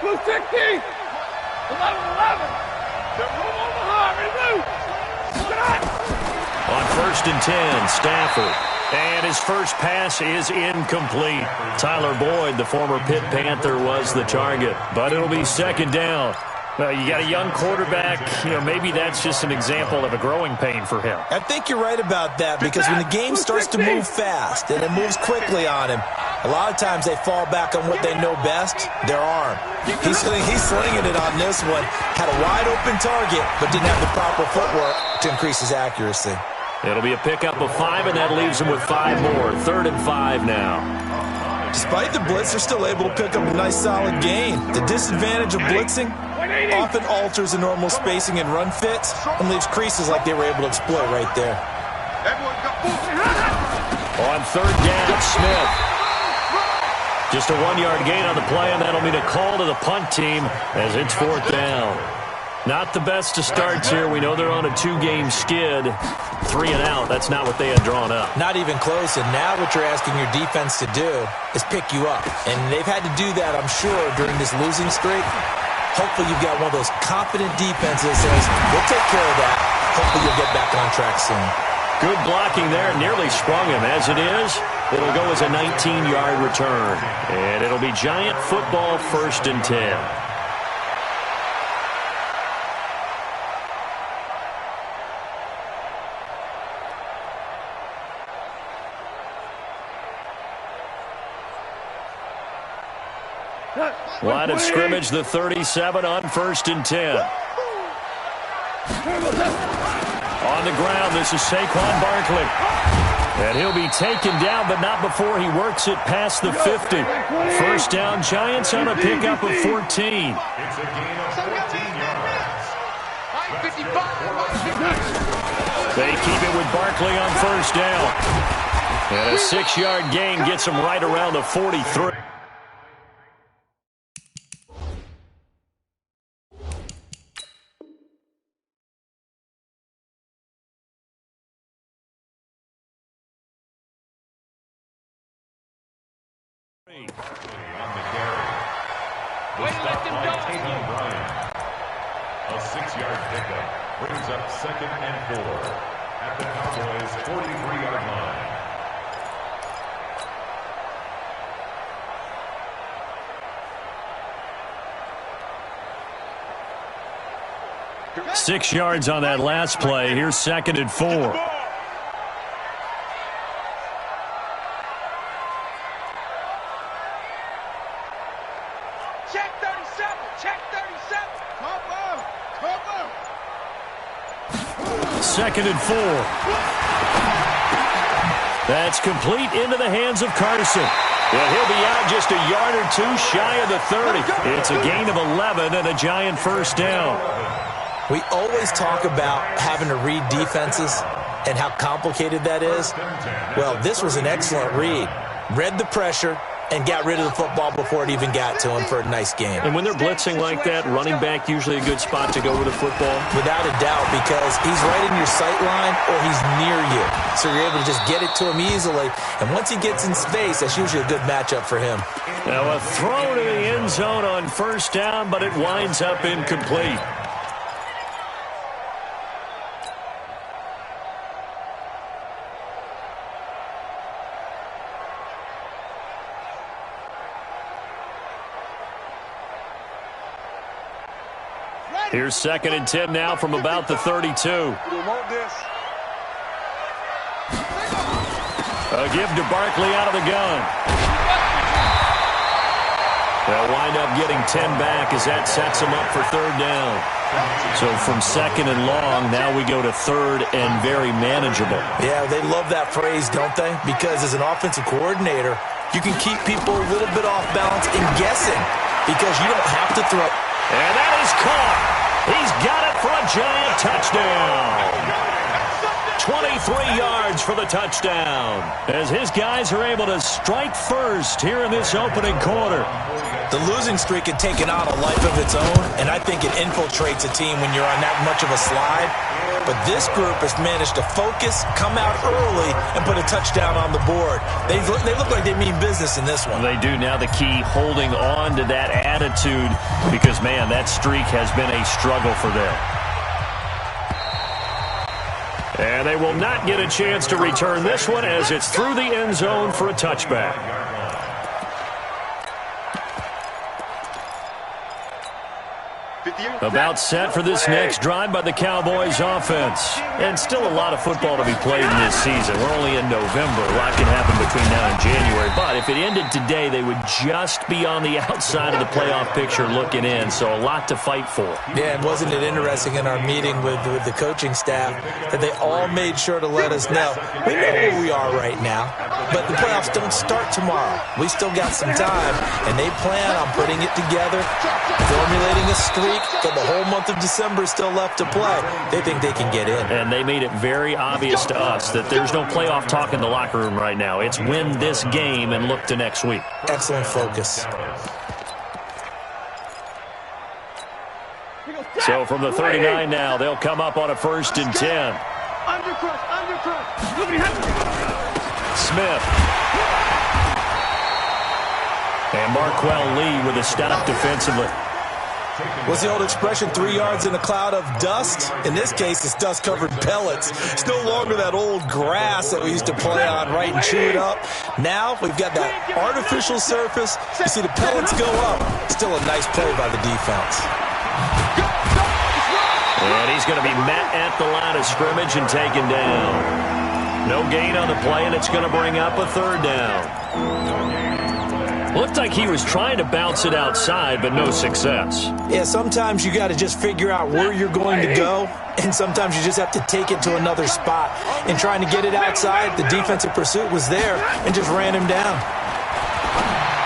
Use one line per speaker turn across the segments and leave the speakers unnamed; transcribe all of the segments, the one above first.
260. 11. They're on the high. Ready to move.
On 1st and 10, Stafford. And his first pass is incomplete. Tyler Boyd, the former Pitt Panther, was the target. But it'll be 2nd down. Well, you got a young quarterback. Maybe that's just an example of a growing pain for him.
I think you're right about that, because when the game starts to move fast and it moves quickly on him, a lot of times they fall back on what they know best, their arm. He's slinging it on this one. Had a wide-open target, but didn't have the proper footwork to increase his accuracy.
It'll be a pickup of 5, and that leaves him with 5 more. 3rd and 5 now.
Despite the blitz, they're still able to pick up a nice, solid gain. The disadvantage of blitzing often alters the normal spacing and run fits and leaves creases like they were able to exploit right there.
On 3rd down, Smith. Just a 1-yard gain on the play, and that'll mean a call to the punt team as it's 4th down. Not the best of starts here. We know they're on a 2-game skid. 3 and out. That's not what they had drawn up.
Not even close. And now what you're asking your defense to do is pick you up. And they've had to do that, I'm sure, during this losing streak. Hopefully you've got one of those confident defenses that says, we'll take care of that. Hopefully you'll get back on track soon.
Good blocking there. Nearly sprung him. As it is, it'll go as a 19-yard return. And it'll be Giant football, 1st and 10. 1st. Line of scrimmage, the 37 on 1st and 10. On the ground, this is Saquon Barkley. And he'll be taken down, but not before he works it past the 50. 1st down, Giants on a pickup of 14.
It's a gain of 14 yards.
They keep it with Barkley on 1st down. And a 6-yard gain gets him right around the 43.
On the carry. The stop by Tatum Bryant. A 6-yard pickup brings up 2nd and 4 at the Cowboys' 43-yard line.
Six yards on that last play. Here's 2nd and 4.
Check 37. Check 37. Cover.
2nd and 4. That's complete into the hands of Carson. And he'll be out just a yard or 2 shy of the 30. It's a gain of 11 and a Giant 1st down.
We always talk about having to read defenses and how complicated that is. Well, this was an excellent read. Read the pressure and got rid of the football before it even got to him for a nice game.
And when they're blitzing like that, running back usually a good spot to go with the football?
Without a doubt, because he's right in your sight line or he's near you. So you're able to just get it to him easily. And once he gets in space, that's usually a good matchup for him.
Now a throw to the end zone on 1st down, but it winds up incomplete. Here's 2nd and 10 now from about the 32. A give to Barkley out of the gun. They'll wind up getting 10 back as that sets them up for 3rd down. So from 2nd and long, now we go to 3rd and very manageable.
Yeah, they love that phrase, don't they? Because as an offensive coordinator, you can keep people a little bit off balance in guessing because you don't have to throw.
And that is caught. He's got it for a Giant touchdown. 23 33 yards for the touchdown, as his guys are able to strike first here in this opening quarter.
The losing streak had taken on a life of its own, and I think it infiltrates a team when you're on that much of a slide. But this group has managed to focus, come out early, and put a touchdown on the board. They look like they mean business in this one.
They do. Now the key, holding on to that attitude, because, man, that streak has been a struggle for them. And they will not get a chance to return this one, as it's through the end zone for a touchback. About set for this next drive by the Cowboys offense. And still a lot of football to be played in this season. We're only in November. A lot can happen between now and January. But if it ended today, they would just be on the outside of the playoff picture looking in. So a lot to fight for.
Yeah, and wasn't it interesting in our meeting with the coaching staff that they all made sure to let us know, we know where we are right now, but the playoffs don't start tomorrow. We still got some time, and they plan on putting it together, formulating a streak. So the whole month of December is still left to play. They think they can get in.
And they made it very obvious to us that there's no playoff talk in the locker room right now. It's win this game and look to next week.
Excellent focus.
So from the 39 now, they'll come up on a 1st and 10. Smith. And Marquell Lee with a stop defensively.
What's the old expression, 3 yards in a cloud of dust? In this case, it's dust-covered pellets. It's no longer that old grass that we used to play on, right, and chew it up. Now we've got that artificial surface. You see the pellets go up. Still a nice play by the defense.
And he's going to be met at the line of scrimmage and taken down. No gain on the play, and it's going to bring up a 3rd down. Looked like he was trying to bounce it outside, but no success.
Yeah, sometimes you got to just figure out where you're going to go, and sometimes you just have to take it to another spot. And trying to get it outside, the defensive pursuit was there and just ran him down.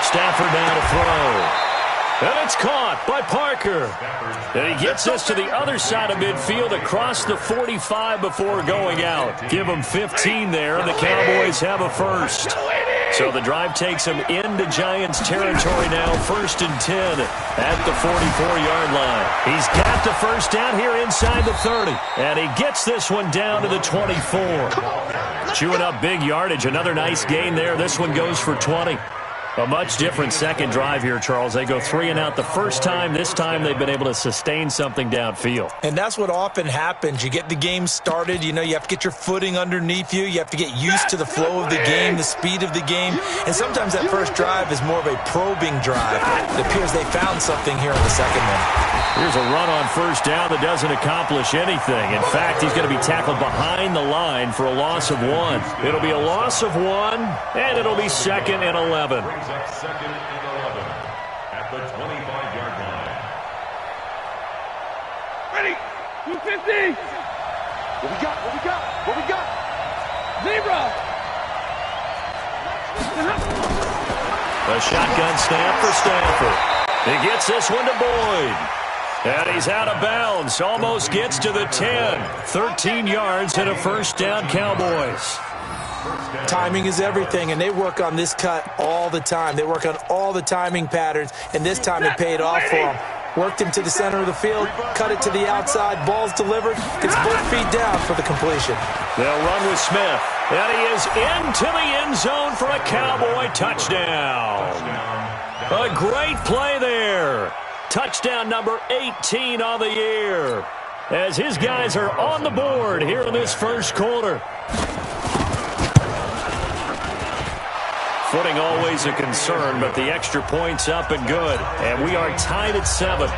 Stafford now to throw. And it's caught by Parker. And he gets us to the other side of midfield across the 45 before going out. Give them 15 there, and the Cowboys have a 1st. So the drive takes him into Giants territory now, 1st and 10 at the 44-yard line. He's got the 1st down here inside the 30, and he gets this one down to the 24. Chewing up big yardage, another nice gain there. This one goes for 20. A much different second drive here, Charles. They go 3 and out the first time. This time they've been able to sustain something downfield.
And that's what often happens. You get the game started. You know, you have to get your footing underneath you. You have to get used to the flow of the game, the speed of the game. And sometimes that first drive is more of a probing drive. It appears they found something here in the second one.
Here's a run on 1st down that doesn't accomplish anything. In fact, he's going to be tackled behind the line for a loss of 1. It'll be a loss of 1, and it'll be 2nd and 11.
Up 2nd and 11 at the 25-yard line.
Ready? 250. What we got? What we got? What we got? Zebra.
A shotgun snap for Stafford. He gets this one to Boyd. And he's out of bounds. Almost gets to the 10. 13 yards and a 1st down, Cowboys.
Timing is everything, and they work on this cut all the time. They work on all the timing patterns, and this time it paid off for them. Worked him to the center of the field, cut it to the outside, ball's delivered, gets both feet down for the completion.
They'll run with Smith, and he is into the end zone for a Cowboy touchdown. A great play there. Touchdown number 18 on the year, as his guys are on the board here in this first quarter. Footing always a concern, but the extra point's up and good. And we are tied at 7.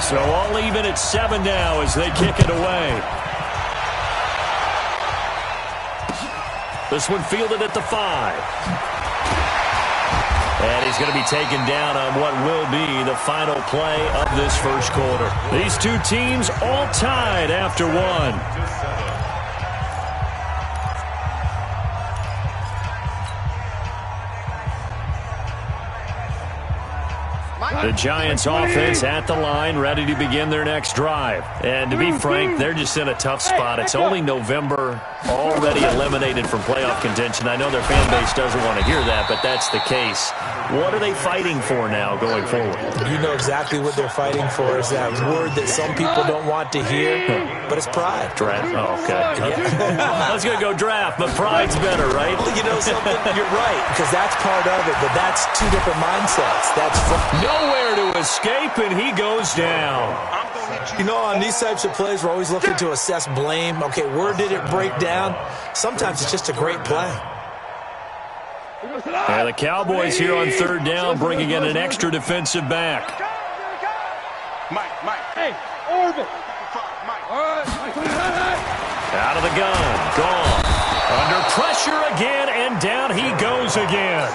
So all even at 7 now as they kick it away. This one fielded at the 5. And he's going to be taken down on what will be the final play of this first quarter. These two teams all tied after 1. The Giants offense at the line, ready to begin their next drive. And to be frank, they're just in a tough spot. It's only November, already eliminated from playoff contention. I know their fan base doesn't want to hear that, but that's the case. What are they fighting for now going forward?
You know exactly what they're fighting for is that word that some people don't want to hear, but it's pride.
Draft? Oh, okay. I was going to go draft, but pride's better, right?
Well, you know something? You're right, because that's part of it, but that's two different mindsets. That's
nowhere to escape, and he goes down.
You know, on these types of plays, we're always looking to assess blame. Okay, where did it break down? Sometimes it's just a great play.
And the Cowboys here on third down, bringing in an extra defensive back.
Mike. Hey, Orville.
Out of the gun. Gone. Under pressure again, and down he goes again.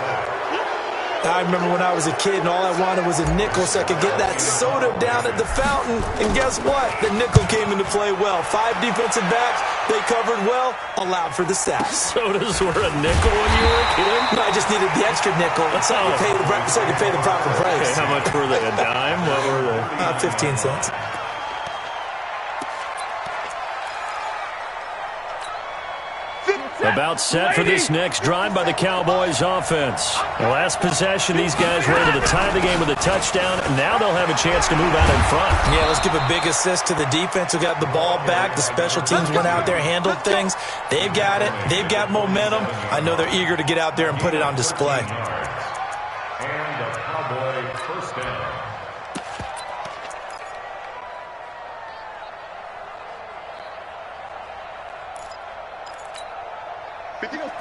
I remember when I was a kid and all I wanted was a nickel so I could get that soda down at the fountain. And guess what? The nickel came into play well. 5 defensive backs, they covered well, allowed for the sacks.
Sodas were a nickel when you were a kid?
No, I just needed the extra nickel so I could pay the proper price.
Okay, how much were they? A dime? What were they?
15 cents.
About set for this next drive by the Cowboys offense. The last possession, these guys were able to tie the game with a touchdown, and now they'll have a chance to move out in front.
Yeah, let's give a big assist to the defense who got the ball back. The special teams went out there, handled things. They've got it. They've got momentum. I know they're eager to get out there and put it on display.
And the Cowboy first down.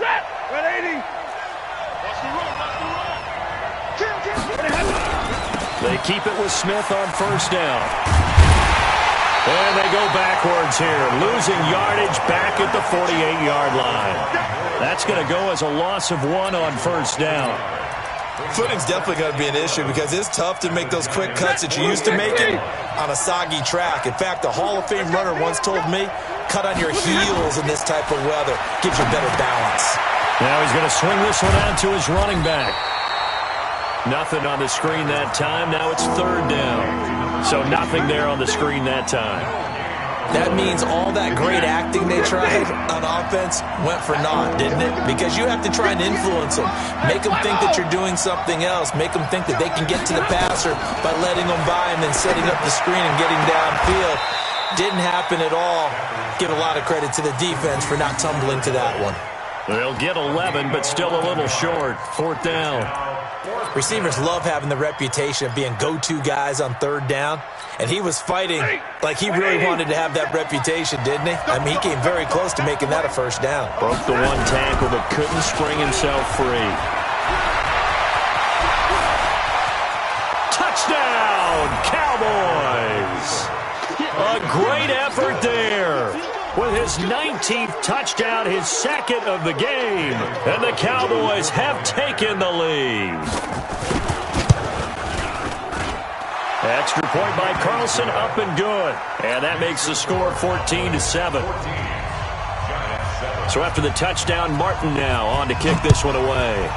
Set! 180!
They keep it with Smith on first down. And they go backwards here, losing yardage back at the 48-yard line. That's going to go as a loss of 1 on first down.
Footing's definitely going to be an issue because it's tough to make those quick cuts that you're used to making on a soggy track. In fact, a Hall of Fame runner once told me, cut on your heels in this type of weather. Gives you better balance.
Now he's going to swing this one out to his running back. Nothing on the screen that time. Now it's third down. So nothing there on the screen that time.
That means all that great acting they tried on offense went for naught, didn't it? Because you have to try and influence them. Make them think that you're doing something else. Make them think that they can get to the passer by letting them by and then setting up the screen and getting downfield. Didn't happen at all. Give a lot of credit to the defense for not tumbling to that one.
They'll get 11, but still a little short. Fourth down.
Receivers love having the reputation of being go-to guys on third down. And he was fighting like he really wanted to have that reputation, didn't he? I mean, he came very close to making that a first down.
Broke the one tackle, but couldn't spring himself free. Touchdown, Cowboys! A great effort there. With his 19th touchdown, his second of the game. And the Cowboys have taken the lead. Extra point by Carlson, up and good. And that makes the score 14-7. So after the touchdown, Martin now on to kick this one away.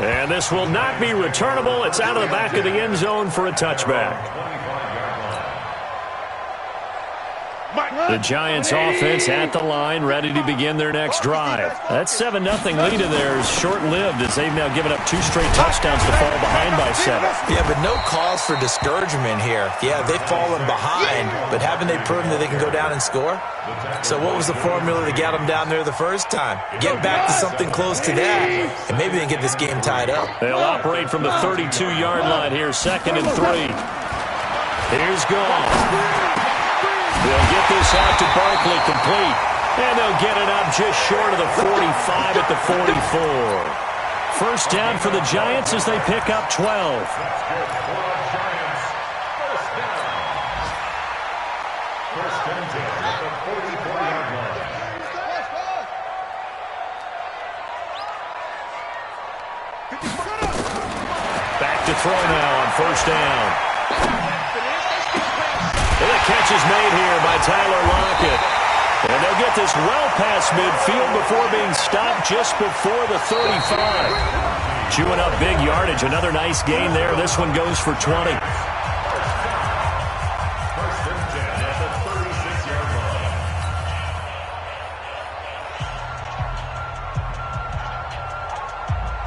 And this will not be returnable. It's out of the back of the end zone for a touchback. The Giants offense at the line, ready to begin their next drive. That 7-0 lead of theirs short-lived as they've now given up 2 straight touchdowns to fall behind by 7.
Yeah, but no cause for discouragement here. Yeah, they've fallen behind, but haven't they proven that they can go down and score? So what was the formula to get them down there the first time? Get back to something close to that, and maybe they can get this game tied up.
They'll operate from the 32-yard line here, 2nd and 3. Here's Gone. They'll get this out to Barkley complete, and they'll get it up just short of the 45 at the 44. First down for the Giants as they pick up 12. Back to throw now on first down. And the catch is made here by Tyler Lockett. And they'll get this well past midfield before being stopped just before the 35. Chewing up big yardage. Another nice gain there. This one goes for 20.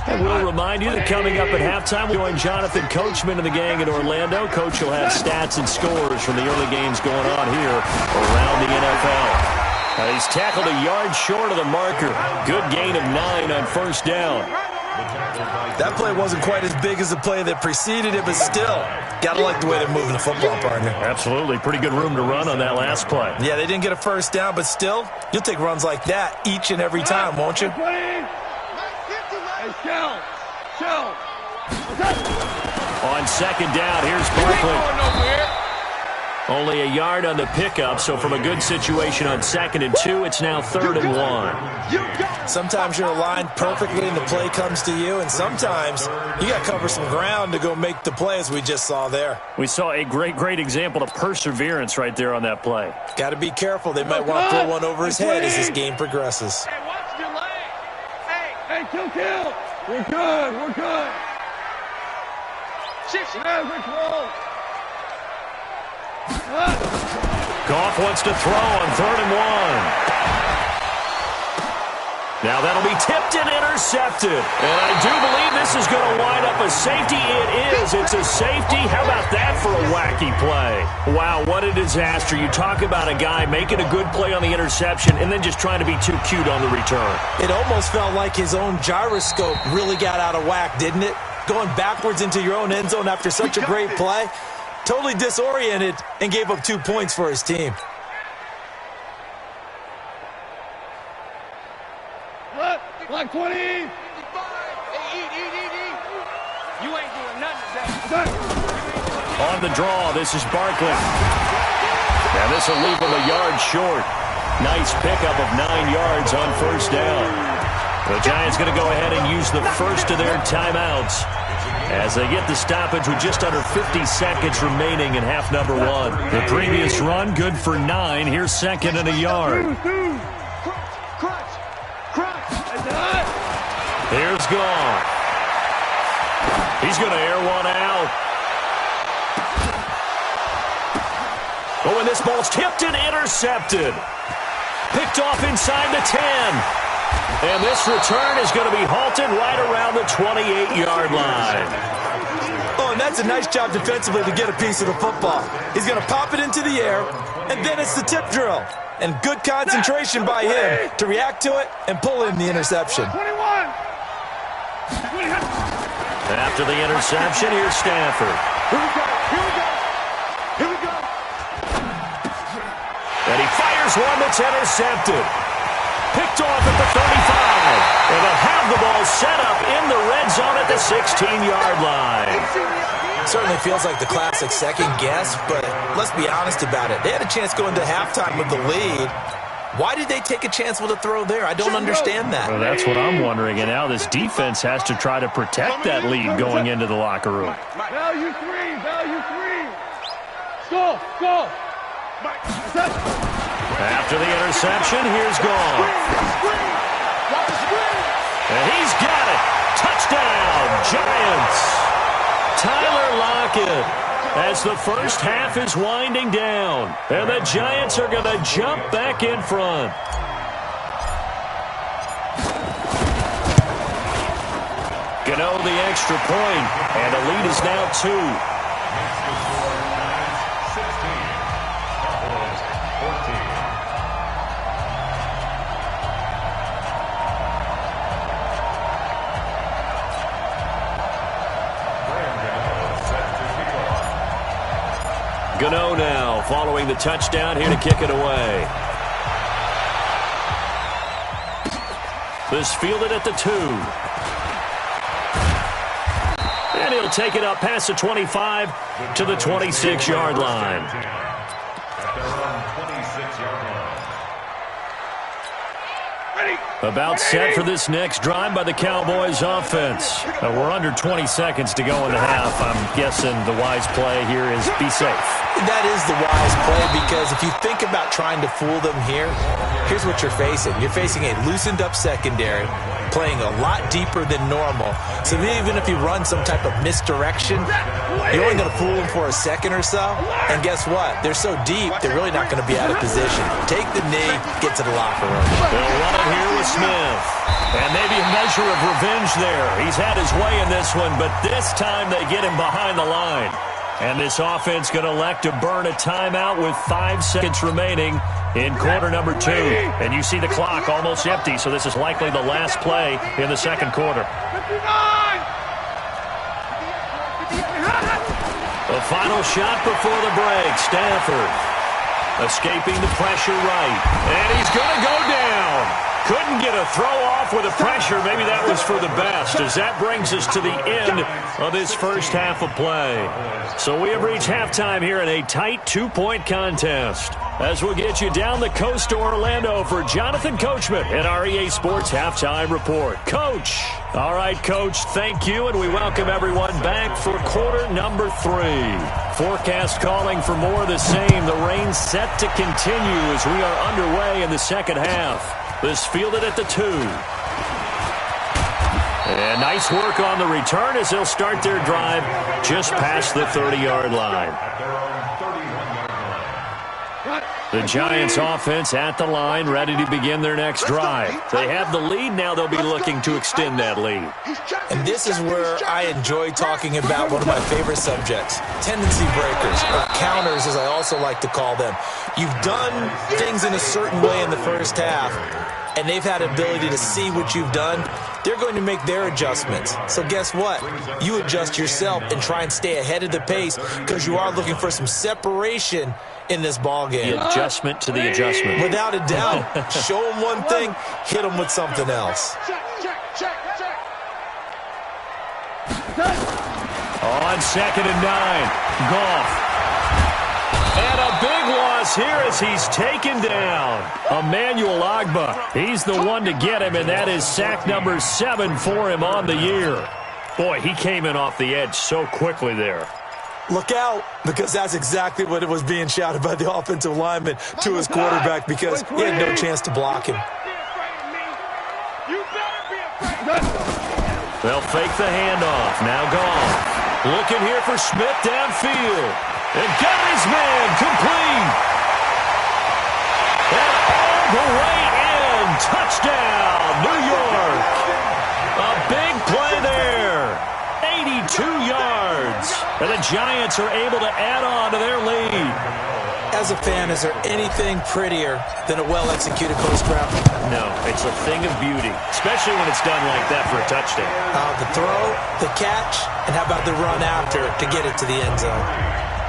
And we'll remind you that coming up at halftime, we'll join Jonathan Coachman and the gang in Orlando. Coach will have stats and scores from the early games going on here around the NFL. He's tackled a yard short of the marker. Good gain of 9 on first down.
That play wasn't quite as big as the play that preceded it, but still, gotta like the way they're moving the football, partner.
Absolutely. Pretty good room to run on that last play.
Yeah, they didn't get a first down, but still, you'll take runs like that each and every time, won't you?
On second down, here's Barkley. Only a yard on the pickup, so from a good situation on 2nd and 2, it's now 3rd and 1.
Sometimes you're aligned perfectly and the play comes to you, and sometimes you got to cover some ground to go make the play, as we just saw there.
We saw a great example of perseverance right there on that play.
Got to be careful. They might want to throw one over his head as this game progresses.
Hey, watch your leg. Hey, kill. We're good. Shift. We're close.
Goff wants to throw on 3rd and 1. Now that'll be tipped and intercepted. And I do believe this is going to wind up a safety. It is. It's a safety. How about that for a wacky play? Wow, what a disaster. You talk about a guy making a good play on the interception and then just trying to be too cute on the return.
It almost felt like his own gyroscope really got out of whack, didn't it? Going backwards into your own end zone after such a great play. Totally disoriented and gave up 2 points for his team.
Like 20. Hey, eat. You ain't doing nothing today.
On the draw, this is Barkley. And this will leave him a yard short. Nice pickup of 9 yards on first down. The Giants going to go ahead and use the first of their timeouts as they get the stoppage with just under 50 seconds remaining in half number 1. The previous run, good for 9. Here's 2nd and a yard. Here's Goff. He's going to air one out. Oh, and this ball's tipped and intercepted. Picked off inside the 10. And this return is going to be halted right around the 28-yard line.
Oh, and that's a nice job defensively to get a piece of the football. He's going to pop it into the air, and then it's the tip drill. And good concentration by him to react to it and pull in the interception.
After the interception, here's Stafford.
Here we go.
And he fires one that's intercepted. Picked off at the 35. And they'll have the ball set up in the red zone at the 16-yard line.
Certainly feels like the classic second guess, but let's be honest about it. They had a chance going to halftime with the lead. Why did they take a chance with a throw there? I don't understand that.
Well, that's what I'm wondering. And now this defense has to try to protect that lead going into the locker room.
Value three. Go.
After the interception, here's Goff. And he's got it. Touchdown, Giants. Tyler Lockett. As the first half is winding down. And the Giants are going to jump back in front. Gano the extra point, and the lead is now 2. Gano now following the touchdown here to kick it away. This fielded at the 2. And he'll take it up past the 25 to the 26-yard line.
Ready.
About set for this next drive by the Cowboys offense. We're under 20 seconds to go in the half. I'm guessing the wise play here is be safe.
That is the wise play, because if you think about trying to fool them here, here's what you're facing. You're facing a loosened up secondary, playing a lot deeper than normal. So even if you run some type of misdirection, you're only going to fool them for a second or so. And guess what? They're so deep, they're really not going to be out of position. Take the knee, get to the locker room.
They'll run it here with Smith. And maybe a measure of revenge there. He's had his way in this one, but this time they get him behind the line. And this offense going to elect to burn a timeout with 5 seconds remaining in quarter number 2. And you see the clock almost empty, so this is likely the last play in the second quarter. The final shot before the break. Stafford escaping the pressure right. And he's going to go down. Couldn't get a throw off with the pressure. Maybe that was for the best, as that brings us to the end of this first half of play. So we have reached halftime here in a tight 2-point contest. As we'll get you down the coast to Orlando for Jonathan Coachman at our EA Sports Halftime Report. Coach. All right, Coach, thank you, and we welcome everyone back for quarter number 3. Forecast calling for more of the same. The rain set to continue as we are underway in the second half. This fielded at the 2. And nice work on the return as they'll start their drive just past the 30-yard line. The Giants offense at the line, ready to begin their next drive. They have the lead now. They'll be looking to extend that lead.
And this is where I enjoy talking about one of my favorite subjects, tendency breakers, or counters as I also like to call them. You've done things in a certain way in the first half, and they've had ability to see what you've done. They're going to make their adjustments. So guess what? You adjust yourself and try and stay ahead of the pace, because you are looking for some separation in this ball game.
The adjustment to the adjustment.
Without a doubt. Show them one thing, hit them with something else.
On 2nd and 9, Goff. And a big loss here as he's taken down. Emmanuel Ogbah. He's the one to get him, and that is sack number 7 for him on the year. Boy, he came in off the edge so quickly there.
Look out, because that's exactly what it was being shouted by the offensive lineman to his quarterback, because he had no chance to block him.
They'll fake the handoff. Now Goff. Looking here for Smith downfield. And got his man complete. And all the way in. Touchdown, New York. A big play there. 82 yards. And the Giants are able to add on to their lead.
As a fan, is there anything prettier than a well-executed post route?
No, it's a thing of beauty, especially when it's done like that for a touchdown.
The throw, the catch, and how about the run after to get it to the end zone?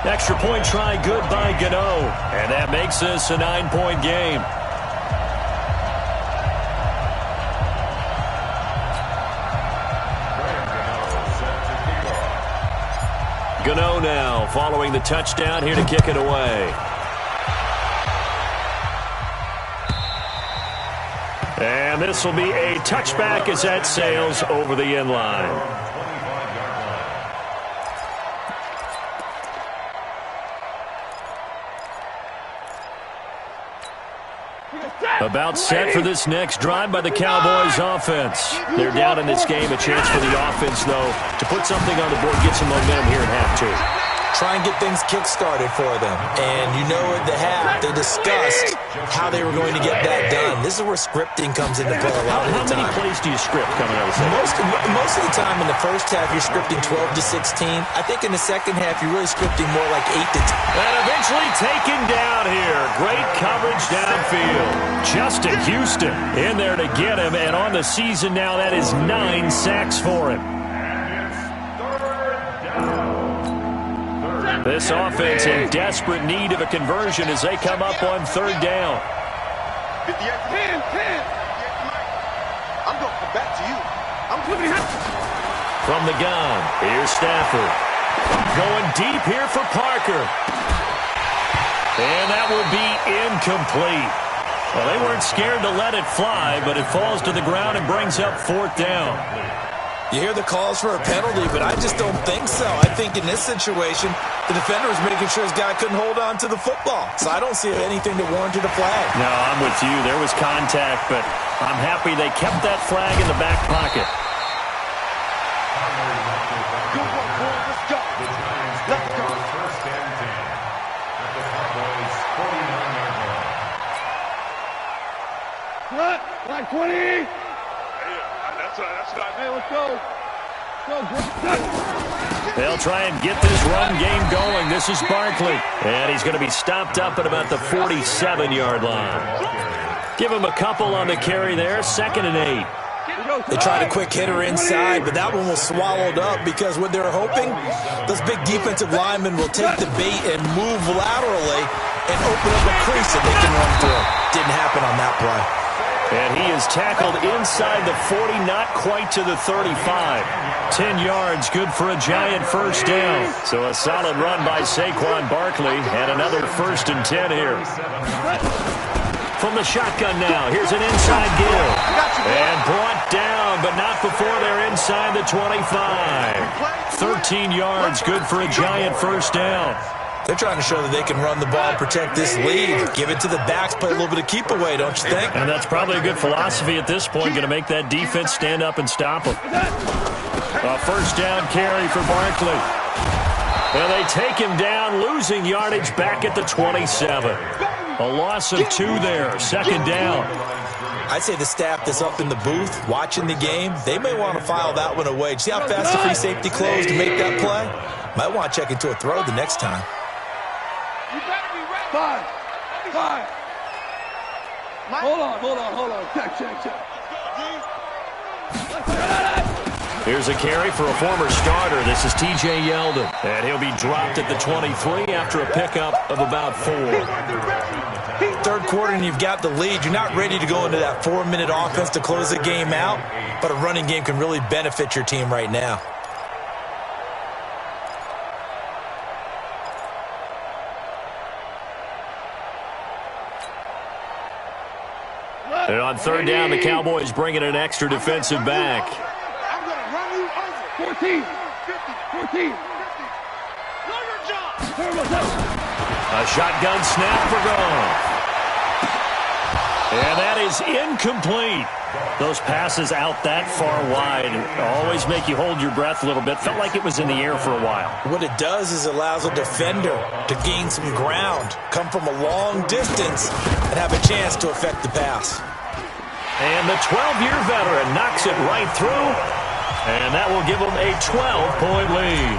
Extra point try good by Gano. And that makes this a 9-point game. Gano now following the touchdown here to kick it away. And this will be a touchback as that sails over the end line. About set for this next drive by the Cowboys offense. They're down in this game. A chance for the offense, though, to put something on the board, get some momentum here in half 2.
Try and get things kick-started for them. And you know at the half, they discussed how they were going to get that done. This is where scripting comes into play a lot of the time.
How many plays do you script coming out of the second?
Most of the time in the first half, you're scripting 12 to 16. I think in the second half, you're really scripting more like 8 to 10.
And eventually taken down here. Great coverage downfield. Justin Houston in there to get him. And on the season now, that is 9 sacks for him. This offense in desperate need of a conversion as they come up on 3rd down.
10. I'm going to come back to you.
From the gun, here's Stafford. Going deep here for Parker. And that will be incomplete. Well, they weren't scared to let it fly, but it falls to the ground and brings up 4th down.
You hear the calls for a penalty, but I just don't think so. I think in this situation, the defender was making sure his guy couldn't hold on to the football. So I don't see anything that warranted a flag.
No, I'm with you. There was contact, but I'm happy they kept that flag in the back pocket.
Good work, boy. Let's go. Let's go.
First and 10 at the Cowboys' 49-yard line.
What? Like 20? That's right. Hey, let's go.
They'll try and get this run game going. This is Barkley. And he's going to be stopped up at about the 47-yard line. Give him a couple on the carry there. 2nd and 8.
They tried a quick hitter inside, but that one was swallowed up because what they were hoping, those big defensive linemen will take the bait and move laterally and open up a crease that they can run through. Didn't happen on that play.
And he is tackled inside the 40, not quite to the 35. 10 yards, good for a giant first down. So a solid run by Saquon Barkley, and another 1st and 10 here. From the shotgun now, here's an inside give. And brought down, but not before they're inside the 25. 13 yards, good for a giant first down.
They're trying to show that they can run the ball, protect this lead. Give it to the backs, play a little bit of keep away, don't you think?
And that's probably a good philosophy at this point, going to make that defense stand up and stop them. A first down carry for Barkley. And they take him down, losing yardage back at the 27. A loss of 2 there, 2nd down.
I'd say the staff that's up in the booth watching the game, they may want to file that one away. See how fast the free safety closed to make that play? Might want to check into a throw the next time.
You better be ready. 5. Hold on. Check.
Here's a carry for a former starter. This is T.J. Yeldon. And he'll be dropped at the 23 after a pickup of about 4.
3rd quarter and you've got the lead. You're not ready to go into that 4-minute offense to close the game out, but a running game can really benefit your team right now.
And on 3rd down, the Cowboys bringing an extra defensive back.
I'm going to run you over. 14. 50. Know your job.
A shotgun snap for Goff. And that is incomplete. Those passes out that far wide always make you hold your breath a little bit. Felt like it was in the air for a while.
What it does is it allows a defender to gain some ground, come from a long distance, and have a chance to affect the pass.
And the 12-year veteran knocks it right through, and that will give them a 12-point lead.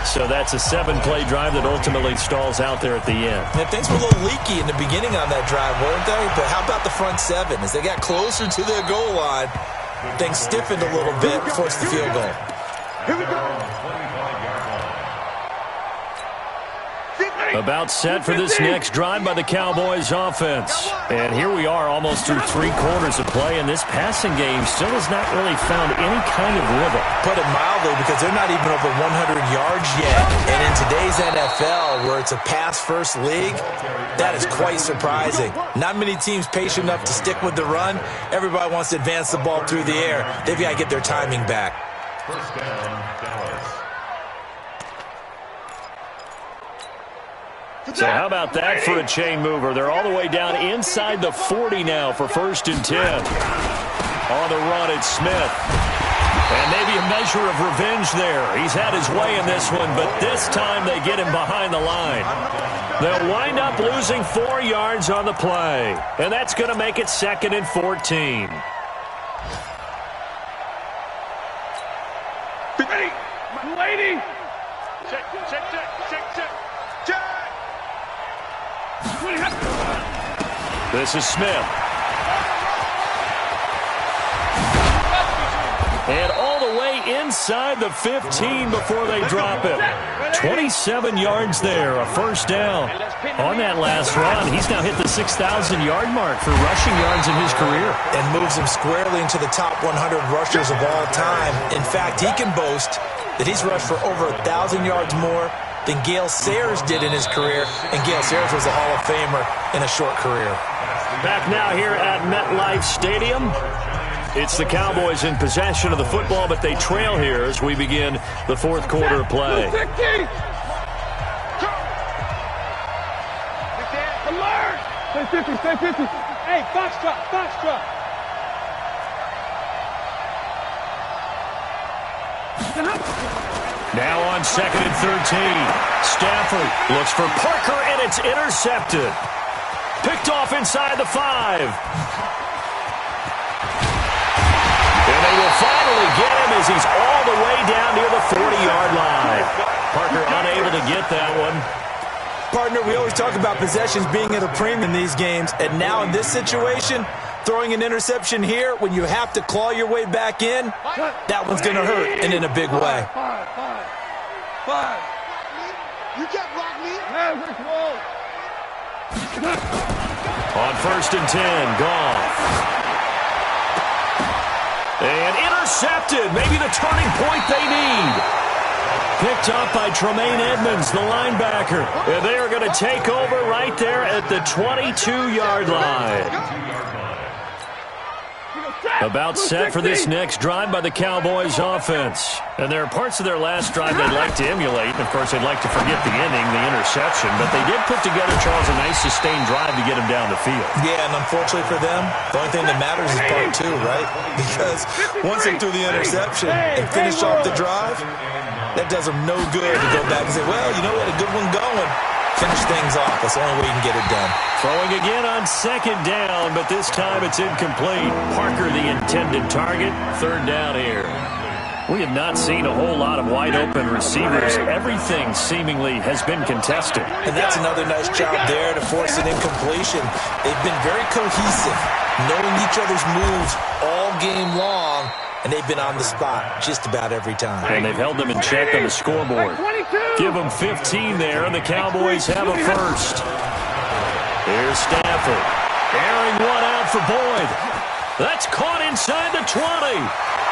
So that's a 7-play drive that ultimately stalls out there at the end.
And things were a little leaky in the beginning on that drive, weren't they? But how about the front 7? As they got closer to their goal line, things stiffened a little bit, forced the field goal.
Here we go.
About set for this next drive by the Cowboys offense. And here we are almost through 3 quarters of play, and this passing game still has not really found any kind of rhythm.
Put it mildly, because they're not even over 100 yards yet. And in today's NFL, where it's a pass-first league, that is quite surprising. Not many teams patient enough to stick with the run. Everybody wants to advance the ball through the air. They've got to get their timing back.
First down, Dallas.
So how about that for a chain mover? They're all the way down inside the 40 now for 1st and 10. On the run, it's Smith. And maybe a measure of revenge there. He's had his way in this one, but this time they get him behind the line. They'll wind up losing 4 yards on the play. And that's going to make it 2nd and 14.
Ready. Lady. Check.
This is Smith. And all the way inside the 15 before they drop him. 27 yards there, a first down. On that last run, he's now hit the 6,000-yard mark for rushing yards in his career.
And moves him squarely into the top 100 rushers of all time. In fact, he can boast that he's rushed for over 1,000 yards more than Gale Sayers did in his career, and Gale Sayers was a Hall of Famer in a short career.
Back now here at MetLife Stadium. It's the Cowboys in possession of the football, but they trail here as we begin the fourth quarter of play.
Alert! Stay 50, stay 50. Hey, foxtrot, foxtrot.
Now on 2nd and 13. Stafford looks for Parker, and it's intercepted. Picked off inside the 5. And they will finally get him as he's all the way down near the 40-yard line. Parker unable to get that one.
Partner, we always talk about possessions being at a premium in these games, and now in this situation, throwing an interception here when you have to claw your way back in, that one's going to hurt, and in a big way.
Five. You can't block me.
On 1st and 10, Goff. And intercepted. Maybe the turning point they need. Picked up by Tremaine Edmonds, the linebacker. And they are going to take over right there at the 22-yard line. About set for this next drive by the Cowboys offense. And there are parts of their last drive they'd like to emulate. And, of course, they'd like to forget the ending, the interception. But they did put together, Charles, a nice sustained drive to get him down the field.
Yeah, and unfortunately for them, the only thing that matters is part 2, right? Because once they threw the interception and finished off the drive, that does them no good to go back and say, well, you know, we had a good one going. Finish things off. That's the only way you can get it done.
Throwing again on 2nd down, but this time it's incomplete. Parker, the intended target. 3rd down here. We have not seen a whole lot of wide-open receivers. Everything seemingly has been contested.
And that's another nice job there to force an incompletion. They've been very cohesive, knowing each other's moves all game long, and they've been on the spot just about every time.
And they've held them in check on the scoreboard. Give them 15 there, and the Cowboys have a first. Here's Stafford. Airing one out for Boyd. That's caught inside the 20.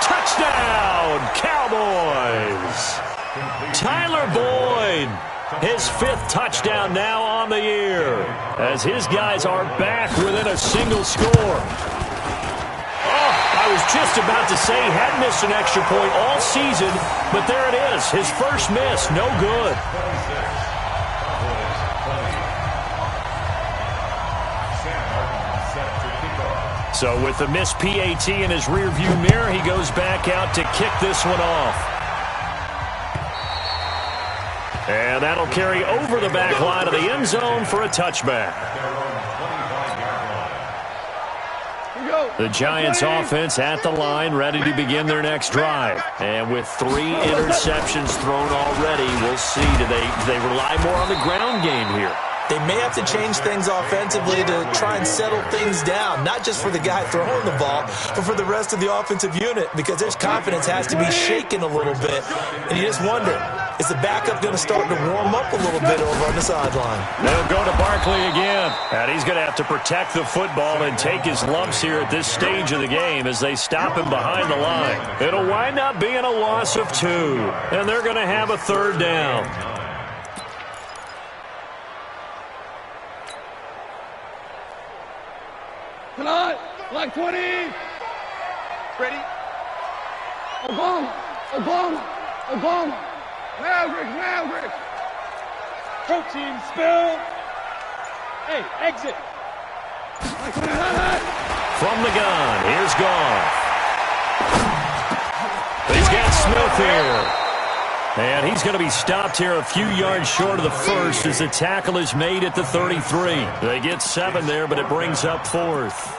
Touchdown, Cowboys. Tyler Boyd, his 5th touchdown now on the year, as his guys are back within a single score. I was just about to say he had missed an extra point all season, but there it is. His first miss, no good. So with the missed PAT in his rearview mirror, he goes back out to kick this one off. And that'll carry over the back line of the end zone for a touchback. The Giants offense at the line, ready to begin their next drive. And with 3 interceptions thrown already, we'll see. Do they rely more on the ground game here?
They may have to change things offensively to try and settle things down, not just for the guy throwing the ball, but for the rest of the offensive unit, because their confidence has to be shaken a little bit. And you just wonder, is the backup going to start to warm up a little bit over on the sideline?
They'll go to Barkley again, and he's going to have to protect the football and take his lumps here at this stage of the game as they stop him behind the line. It'll wind up being a loss of 2, and they're going to have a 3rd down.
Tonight, like 20. Ready? Obama. Maverick. Protein spill. Hey, exit.
From the gun, here's Goff. He's got Smith here. And he's going to be stopped here a few yards short of the first as the tackle is made at the 33. They get 7 there, but it brings up 4th.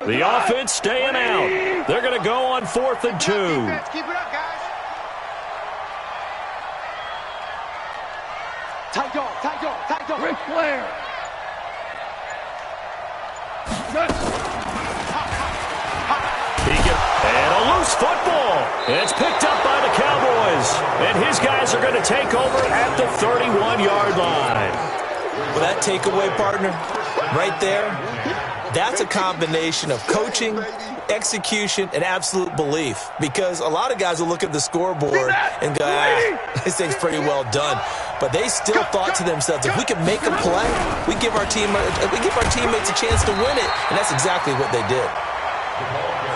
The offense staying out. They're going to go on 4th and 2.
Keep it up, guys. Tight dog. Ric Flair.
And a loose football. And it's picked up by the Cowboys. And his guys are going to take over at the 31-yard line.
Well, that takeaway, partner, right there, That's a combination of coaching, execution, and absolute belief. Because a lot of guys will look at the scoreboard and go, this thing's pretty well done. But they still thought to themselves, if we can make a play, we give our teammates a chance to win it. And that's exactly what they did.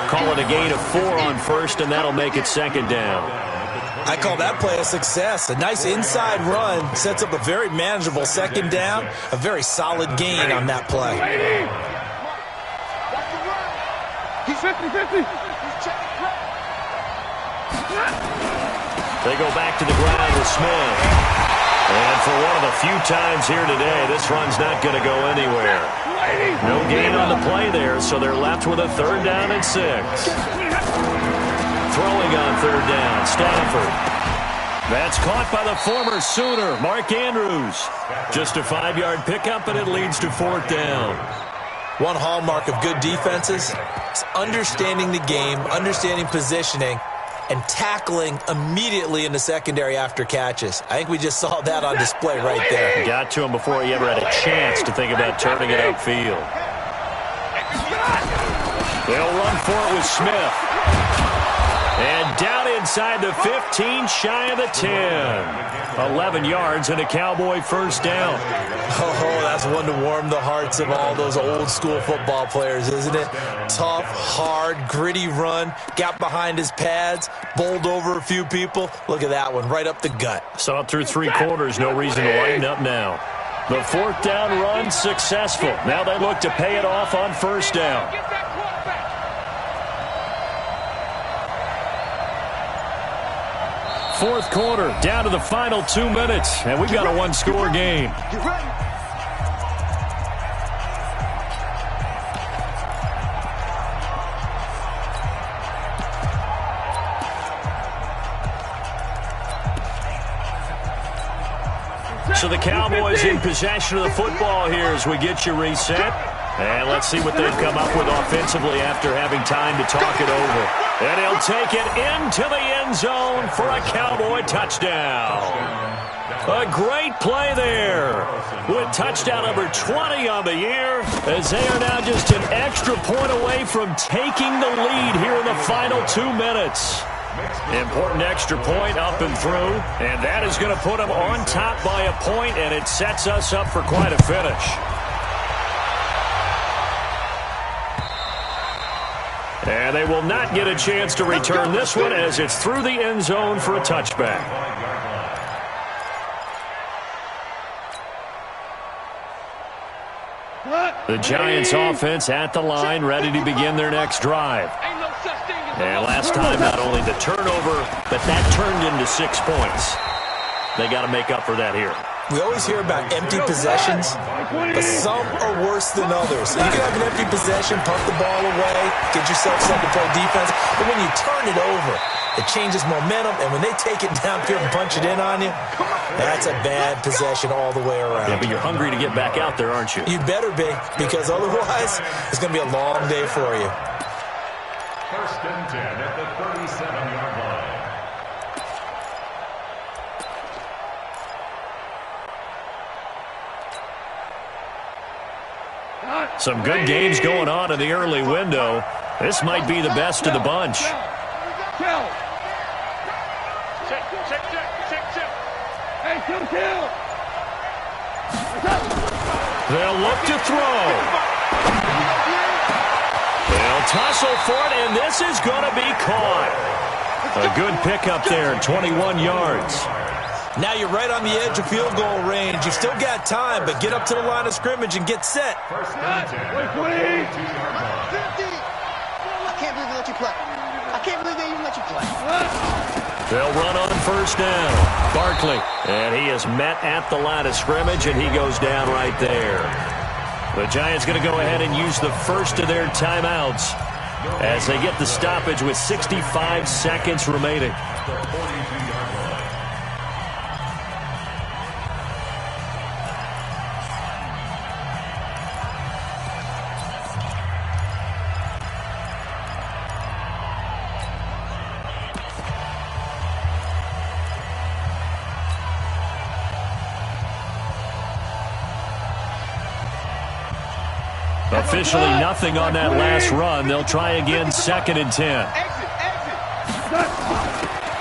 Call it a gain of 4 on first, and that'll make it second down.
I call that play a success. A nice inside run sets up a very manageable second down, a very solid gain on that play.
He's 50-50.
They go back to the ground with Smith. And for one of the few times here today, this run's not going to go anywhere. No gain on the play there, so they're left with a 3rd down and 6. Throwing on 3rd down, Stafford. That's caught by the former Sooner, Mark Andrews. Just a 5-yard pickup, and it leads to 4th down.
One hallmark of good defenses is understanding the game, understanding positioning, and tackling immediately in the secondary after catches. I think we just saw that on display right there.
Got to him before he ever had a chance to think about turning it upfield. They'll run for it with Smith. And down inside the 15, shy of the 10. 11 yards and a Cowboy 1st down.
Oh, that's one to warm the hearts of all those old-school football players, isn't it? Tough, hard, gritty run. Got behind his pads, bowled over a few people. Look at that one, right up the gut.
Saw it through 3 quarters. No reason to lighten up now. The 4th down run successful. Now they look to pay it off on 1st down. 4th quarter, down to the final 2 minutes, and we've got a 1-score game. So the Cowboys in possession of the football here as we get you reset. And let's see what they've come up with offensively after having time to talk it over. And he'll take it into the end zone for a Cowboy touchdown. A great play there with touchdown number 20 on the year as they are now just an extra point away from taking the lead here in the final 2 minutes. Important extra point up and through, and that is going to put them on top by a point, and it sets us up for quite a finish. And they will not get a chance to return this one as it's through the end zone for a touchback. The Giants offense at the line, ready to begin their next drive. And last time, not only the turnover, but that turned into 6 points. They got to make up for that here.
We always hear about empty possessions, but some are worse than others. You can have an empty possession, punt the ball away, get yourself set to play defense, but when you turn it over, it changes momentum, and when they take it downfield and punch it in on you, that's a bad possession all the way around.
Yeah, but you're hungry to get back out there, aren't you?
You better be, because otherwise, it's going to be a long day for you.
1st and 10 at the 37-yard line.
Some good games going on in the early window. This might be the best of the bunch. They'll look to throw. They'll tussle for it, and this is going to be caught. A good pickup there, 21 yards.
Now you're right on the edge of field goal range. You've still got time, but get up to the line of scrimmage and get set.
1st and 10 at the 42-yard line.
I can't believe they let you play. I can't believe they even let you play.
They'll run on 1st down. Barkley, and he is met at the line of scrimmage, and he goes down right there. The Giants going to go ahead and use the first of their timeouts as they get the stoppage with 65 seconds remaining. Officially nothing on that last run. They'll try again 2nd and 10.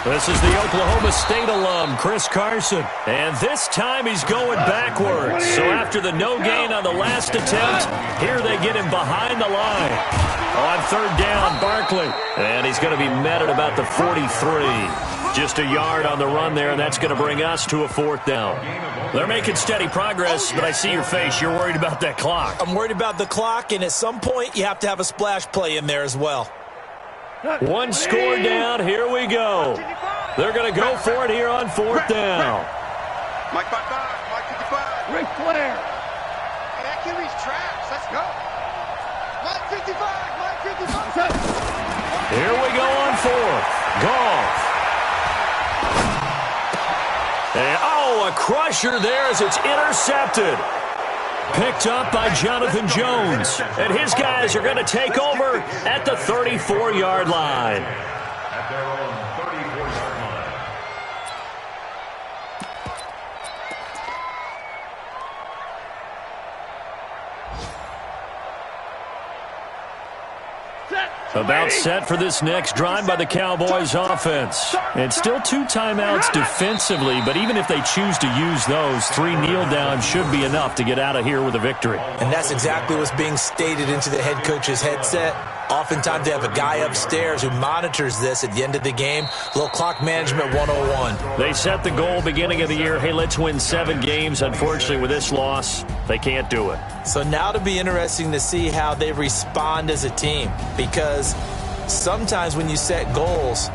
This is the Oklahoma State alum, Chris Carson. And this time he's going backwards. So after the no gain on the last attempt, here they get him behind the line. On 3rd down, Barkley. And he's going to be met at about the 43. Just a yard on the run there, and that's going to bring us to a 4th down. They're making steady progress, but I see your face. You're worried about that clock.
I'm worried about the clock, and at some point you have to have a splash play in there as well.
One score down. Here we go. They're going to go for it here on 4th down.
Mike 55. Ric Flair.
Hey, that QB's trash. Let's go. Mike 55.
Here we go on 4th. Goff. And, a crusher there as it's intercepted. Picked up by Jonathan Jones. And his guys are going to take over at the 34-yard line.
At their own 34-yard line.
About set for this next drive by the Cowboys offense. And still 2 timeouts defensively, but even if they choose to use those, 3 kneel downs should be enough to get out of here with a victory.
And that's exactly what's being stated into the head coach's headset. Oftentimes they have a guy upstairs who monitors this at the end of the game. A little clock management 101.
They set the goal beginning of the year, hey, let's win 7 games. Unfortunately, with this loss, they can't do it.
So now to be interesting to see how they respond as a team, because sometimes when you set goals,